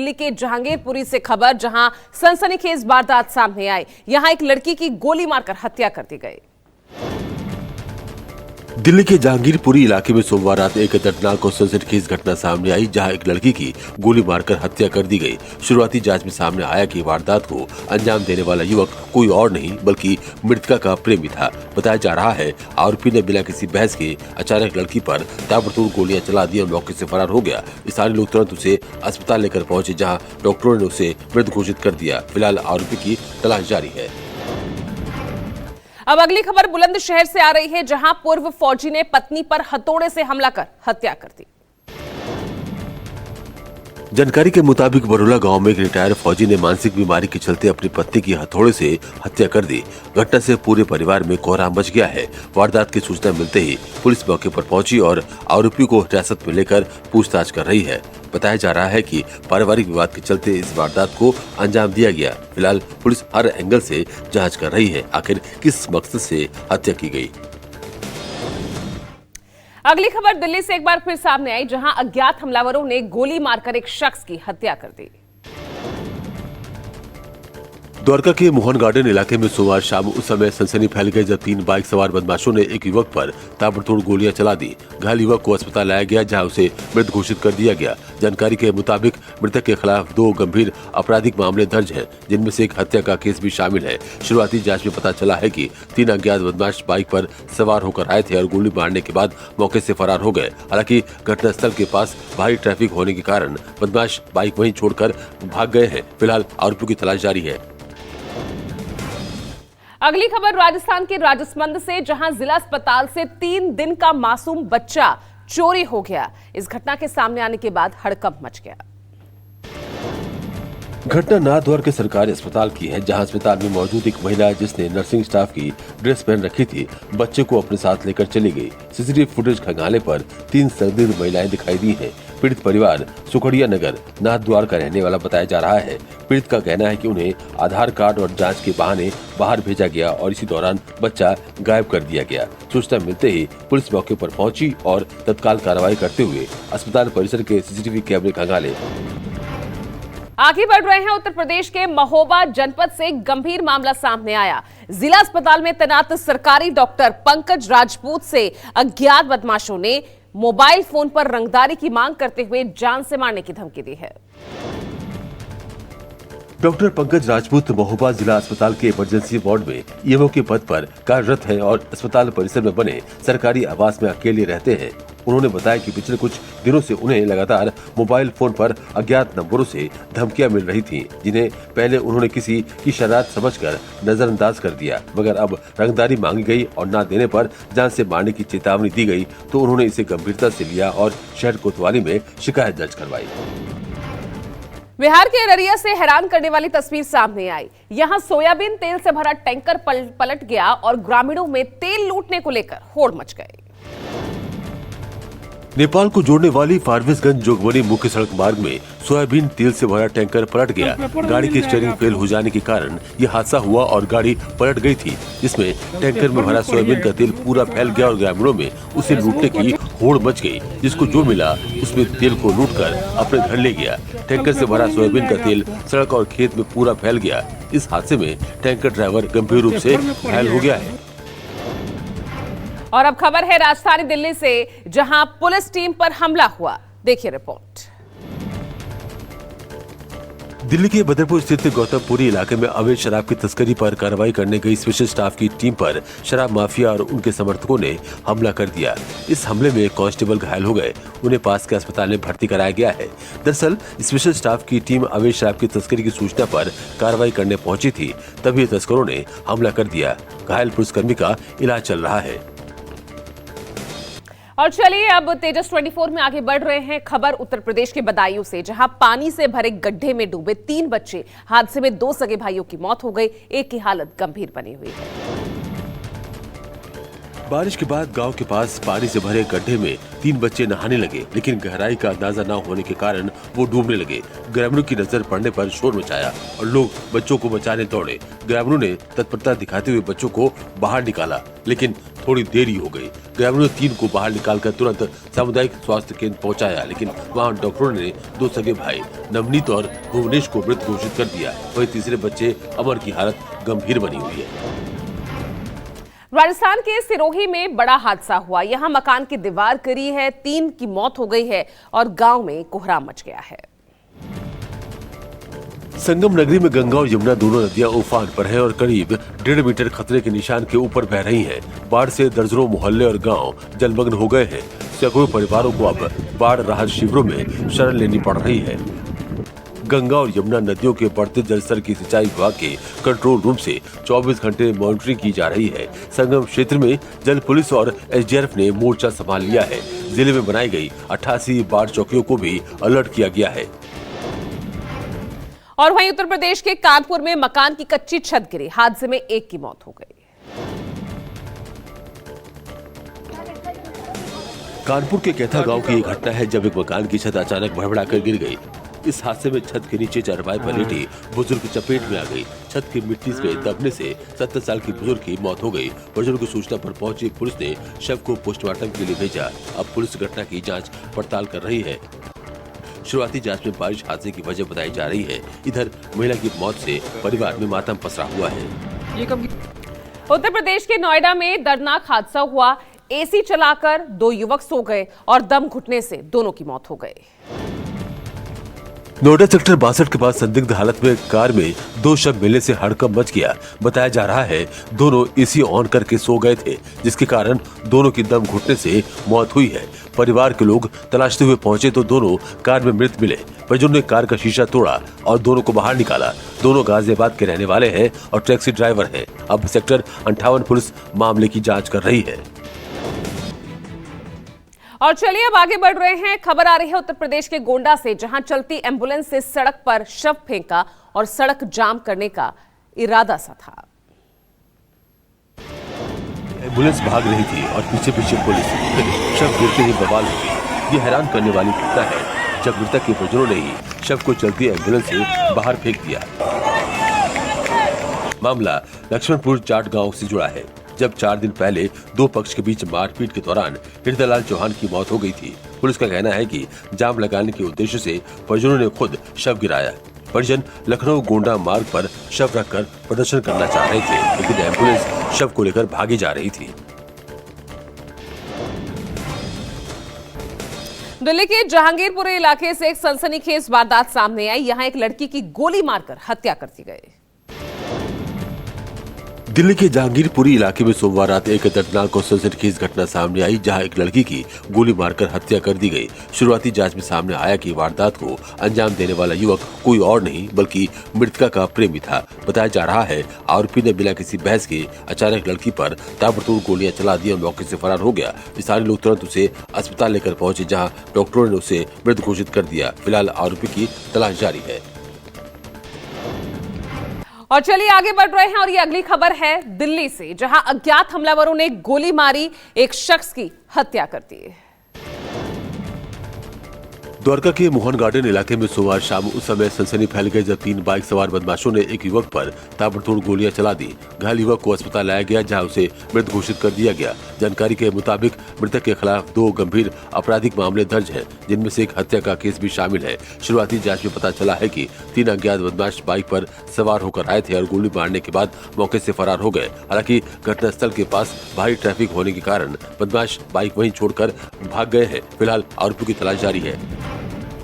दिल्ली के जहांगीरपुरी से खबर, जहां सनसनीखेज वारदात सामने आई। यहां एक लड़की की गोली मारकर हत्या कर दी गई। दिल्ली के जहांगीरपुरी इलाके में सोमवार रात एक दर्दनाक और सनसनीखेज घटना सामने आई, जहां एक लड़की की गोली मारकर हत्या कर दी गई। शुरुआती जांच में सामने आया कि वारदात को अंजाम देने वाला युवक कोई और नहीं बल्कि मृतका का प्रेमी था। बताया जा रहा है आरोपी ने बिना किसी बहस के अचानक लड़की पर ताबड़तोड़ गोलियां चला दी और मौके से फरार हो गया। स्थानीय लोग तुरंत उसे अस्पताल लेकर पहुंचे, जहाँ डॉक्टरों ने उसे मृत घोषित कर दिया। फिलहाल आरोपी की तलाश जारी है। अब अगली खबर बुलंदशहर से आ रही है, जहां पूर्व फौजी ने पत्नी पर हथौड़े से हमला कर हत्या कर दी। जानकारी के मुताबिक बरोला गांव में एक रिटायर्ड फौजी ने मानसिक बीमारी के चलते अपनी पत्नी की हथौड़े से हत्या कर दी। घटना से पूरे परिवार में कोहराम मच गया है। वारदात की सूचना मिलते ही पुलिस मौके पर पहुंची और आरोपी को हिरासत में लेकर पूछताछ कर रही है। बताया जा रहा है कि पारिवारिक विवाद के चलते इस वारदात को अंजाम दिया गया। फिलहाल पुलिस हर एंगल से जांच कर रही है, आखिर किस मकसद से हत्या की गई। अगली खबर दिल्ली से एक बार फिर सामने आई, जहां अज्ञात हमलावरों ने गोली मारकर एक शख्स की हत्या कर दी। द्वारका के मोहन गार्डन इलाके में सोमवार शाम उस समय सनसनी फैल गई जब 3 बाइक सवार बदमाशों ने एक युवक पर ताबड़तोड़ गोलियां चला दी। घायल युवक को अस्पताल लाया गया, जहां उसे मृत घोषित कर दिया गया। जानकारी के मुताबिक मृतक के खिलाफ 2 गंभीर आपराधिक मामले दर्ज हैं, जिनमें से एक हत्या का केस भी शामिल है। शुरुआती जांच में पता चला है कि 3 अज्ञात बदमाश बाइक पर सवार होकर आए थे और गोली मारने के बाद मौके से फरार हो गए। हालांकि घटनास्थल के पास भारी ट्रैफिक होने के कारण बदमाश बाइक वहीं छोड़कर भाग गए हैं। फिलहाल आरोपियों की तलाश जारी है। अगली खबर राजस्थान के राजसमंद से, जहां जिला अस्पताल से 3 दिन का मासूम बच्चा चोरी हो गया। इस घटना के सामने आने के बाद हड़कंप मच गया। घटना नाथद्वार के सरकारी अस्पताल की है, जहां अस्पताल में मौजूद एक महिला जिसने नर्सिंग स्टाफ की ड्रेस पहन रखी थी, बच्चे को अपने साथ लेकर चली गई। सीसीटीवी फुटेज खंगालने पर 3 संदिग्ध महिलाएं दिखाई दी हैं। पीड़ित परिवार सुखड़िया नगर नाथद्वार का रहने वाला बताया जा रहा है। पीड़ित का कहना है कि उन्हें आधार कार्ड और जांच के बहाने बाहर भेजा गया और इसी दौरान बच्चा गायब कर दिया गया। सूचना मिलते ही पुलिस मौके पर पहुंची और तत्काल कार्रवाई करते हुए अस्पताल परिसर के सीसीटीवी कैमरे खंगाले। आगे बढ़ रहे हैं उत्तर प्रदेश के महोबा जनपद से गंभीर मामला सामने आया। जिला अस्पताल में तैनात सरकारी डॉक्टर पंकज राजपूत से अज्ञात बदमाशों ने मोबाइल फोन पर रंगदारी की मांग करते हुए जान से मारने की धमकी दी है। डॉक्टर पंकज राजपूत महोबा जिला अस्पताल के इमरजेंसी वार्ड में ईएमओ के पद पर कार्यरत हैं और अस्पताल परिसर में बने सरकारी आवास में अकेले रहते हैं। उन्होंने बताया कि पिछले कुछ दिनों से उन्हें लगातार मोबाइल फोन पर अज्ञात नंबरों से धमकियां मिल रही थीं, जिन्हें पहले उन्होंने किसी की शरारत समझकर नजरअंदाज कर दिया, मगर अब रंगदारी मांगी गई और न देने पर जान से मारने की चेतावनी दी गई तो उन्होंने इसे गंभीरता से लिया और शहर कोतवाली में शिकायत दर्ज करवाई। बिहार के अररिया से हैरान करने वाली तस्वीर सामने आई। यहां सोयाबीन तेल से भरा टैंकर पलट गया और ग्रामीणों में तेल लूटने को लेकर होड़ मच गई। नेपाल को जोड़ने वाली फारबिसगंज जोगबनी मुख्य सड़क मार्ग में सोयाबीन तेल से भरा टैंकर पलट गया। गाड़ी की स्टीयरिंग फेल हो जाने के कारण यह हादसा हुआ और गाड़ी पलट गई थी, जिसमें टैंकर में भरा सोयाबीन का तेल पूरा फैल गया और ग्रामीणों में उसे लूटने की होड़ मच गई। जिसको जो मिला उसमें तेल को लूटकर अपने घर ले गया। टैंकर से भरा सोयाबीन का तेल सड़क और खेत में पूरा फैल गया। इस हादसे में टैंकर ड्राइवर गंभीर रूप से घायल हो गया है। और अब खबर है राजधानी दिल्ली से, जहां पुलिस टीम पर हमला हुआ। देखिए रिपोर्ट। दिल्ली के बदरपुर स्थित गौतमपुरी इलाके में अवैध शराब की तस्करी पर कार्रवाई करने गई स्पेशल स्टाफ की टीम पर शराब माफिया और उनके समर्थकों ने हमला कर दिया। इस हमले में कांस्टेबल घायल हो गए, उन्हें पास के अस्पताल में भर्ती कराया गया है। दरअसल स्पेशल स्टाफ की टीम अवैध शराब की तस्करी की सूचना पर कार्रवाई करने पहुंची थी, तभी तस्करों ने हमला कर दिया। घायल पुलिसकर्मी का इलाज चल रहा है। और चलिए अब तेजस 24 में आगे बढ़ रहे हैं। खबर उत्तर प्रदेश के बदायूं से, जहां पानी से भरे गड्ढे में डूबे 3 बच्चे। हादसे में 2 सगे भाइयों की मौत हो गई, एक की हालत गंभीर बनी हुई है। बारिश के बाद गांव के पास पानी से भरे गड्ढे में 3 बच्चे नहाने लगे, लेकिन गहराई का अंदाजा न होने के कारण वो डूबने लगे। ग्रामीणों की नजर पड़ने पर शोर मचाया और लोग बच्चों को बचाने दौड़े। ग्रामीणों ने तत्परता दिखाते हुए बच्चों को बाहर निकाला, लेकिन थोड़ी देरी हो गई। ग्रामीणों ने 3 को बाहर निकालकर तुरंत सामुदायिक स्वास्थ्य केंद्र पहुंचाया, लेकिन वहां डॉक्टरों ने 2 सगे भाई नवनीत और भुवनेश को मृत घोषित कर दिया। वहीं तीसरे बच्चे अमर की हालत गंभीर बनी हुई है। राजस्थान के सिरोही में बड़ा हादसा हुआ। यहां मकान की दीवार गिरी है, 3 की मौत हो गई है और गांव में कोहराम मच गया है। संगम नगरी में गंगा और यमुना दोनों नदियां उफान पर हैं और करीब 1.5 मीटर खतरे के निशान के ऊपर बह रही हैं। बाढ़ से दर्जनों मोहल्ले और गांव जलमग्न हो गए हैं। सैकड़ों परिवारों को अब बाढ़ राहत शिविरों में शरण लेनी पड़ रही है। गंगा और यमुना नदियों के बढ़ते जलस्तर की सिंचाई विभाग के कंट्रोल रूम से 24 घंटे मॉनिटरिंग की जा रही है। संगम क्षेत्र में जल पुलिस और एसडीआरएफ ने मोर्चा संभाल लिया है। जिले में बनाई गई 88 बाढ़ चौकियों को भी अलर्ट किया गया है। और वहीं उत्तर प्रदेश के कानपुर में मकान की कच्ची छत गिरी, हादसे में 1 की मौत हो गई। कानपुर के कैथा गांव की एक घटना है, जब एक मकान की छत अचानक भड़बड़ाकर गिर गई। इस हादसे में छत के नीचे चारपाई पर लेटी बुजुर्ग चपेट में आ गई। छत की मिट्टी से दबने से 70 साल की बुजुर्ग की मौत हो गई। बुजुर्ग की सूचना पर पहुंची पुलिस ने शव को पोस्टमार्टम के लिए भेजा। अब पुलिस घटना की जांच पड़ताल कर रही है। शुरुआती जांच में बारिश हादसे की वजह बताई जा रही है। इधर महिला की मौत से परिवार में मातम पसरा हुआ है। उत्तर प्रदेश के नोएडा में दर्दनाक हादसा हुआ। एसी चलाकर 2 युवक सो गए और दम घुटने से दोनों की मौत हो गई। नोएडा सेक्टर 62 के पास संदिग्ध हालत में कार में 2 शव मिलने से हड़कंप मच गया। बताया जा रहा है दोनों एसी ऑन करके सो गए थे, जिसके कारण दोनों की दम घुटने से मौत हुई है। परिवार के लोग तलाशते हुए पहुंचे तो दोनों कार में मृत मिले। परिजनों ने कार का शीशा तोड़ा और दोनों को बाहर निकाला। दोनों गाजियाबाद के रहने वाले हैं और टैक्सी ड्राइवर हैं। अब सेक्टर 58 पुलिस मामले की जाँच कर रही है। और चलिए अब आगे बढ़ रहे हैं। खबर आ रही है उत्तर प्रदेश के गोंडा से, जहां चलती एम्बुलेंस से सड़क पर शव फेंका और सड़क जाम करने का इरादा सा था। एम्बुलेंस भाग रही थी और पीछे पीछे पुलिस। शव गिरते ही बवाल हो गई। ये हैरान करने वाली घटना है जब मृतक के परिजनों ने ही शव को चलती एम्बुलेंस से बाहर फेंक दिया। मामला लक्ष्मणपुर जाट गांव से जुड़ा है, जब 4 दिन पहले 2 पक्ष के बीच मारपीट के दौरान हृदयलाल चौहान की मौत हो गई थी। पुलिस का कहना है कि जाम लगाने के उद्देश्य से परिजनों ने खुद शव गिराया। परिजन लखनऊ गोंडा मार्ग पर शव रखकर प्रदर्शन करना चाह रहे थे, लेकिन एम्बुलेंस शव को लेकर भागी जा रही थी। दिल्ली के जहांगीरपुरी इलाके से एक सनसनीखेज वारदात सामने आई। यहां एक लड़की की गोली मारकर हत्या कर दी गई। दिल्ली के जहांगीरपुरी इलाके में सोमवार रात एक दर्दनाक और सनसनीखेज घटना सामने आई, जहां एक लड़की की गोली मारकर हत्या कर दी गई। शुरुआती जांच में सामने आया कि वारदात को अंजाम देने वाला युवक कोई और नहीं बल्कि मृतका का प्रेमी था। बताया जा रहा है आरोपी ने बिना किसी बहस के अचानक लड़की पर ताबड़तोड़ गोलियां चला दी और मौके से फरार हो गया। स्थानीय लोग तुरंत उसे अस्पताल लेकर पहुंचे, जहाँ डॉक्टरों ने उसे मृत घोषित कर दिया। फिलहाल आरोपी की तलाश जारी है। और चलिए आगे बढ़ रहे हैं और ये अगली खबर है दिल्ली से, जहां अज्ञात हमलावरों ने गोली मारी, एक शख्स की हत्या कर दी। द्वारका के मोहन गार्डन इलाके में सोमवार शाम उस समय सनसनी फैल गई जब 3 बाइक सवार बदमाशों ने एक युवक पर ताबड़तोड़ गोलियां चला दी। घायल युवक को अस्पताल लाया गया, जहां उसे मृत घोषित कर दिया गया। जानकारी के मुताबिक मृतक के खिलाफ 2 गंभीर आपराधिक मामले दर्ज हैं, जिनमें से एक हत्या का केस भी शामिल है। शुरुआती जांच में पता चला है कि 3 अज्ञात बदमाश बाइक पर सवार होकर आए थे और गोली मारने के बाद मौके से फरार हो गए। हालांकि घटनास्थल के पास भारी ट्रैफिक होने के कारण बदमाश बाइक वहीं छोड़कर भाग गए हैं। फिलहाल आरोपियों की तलाश जारी है।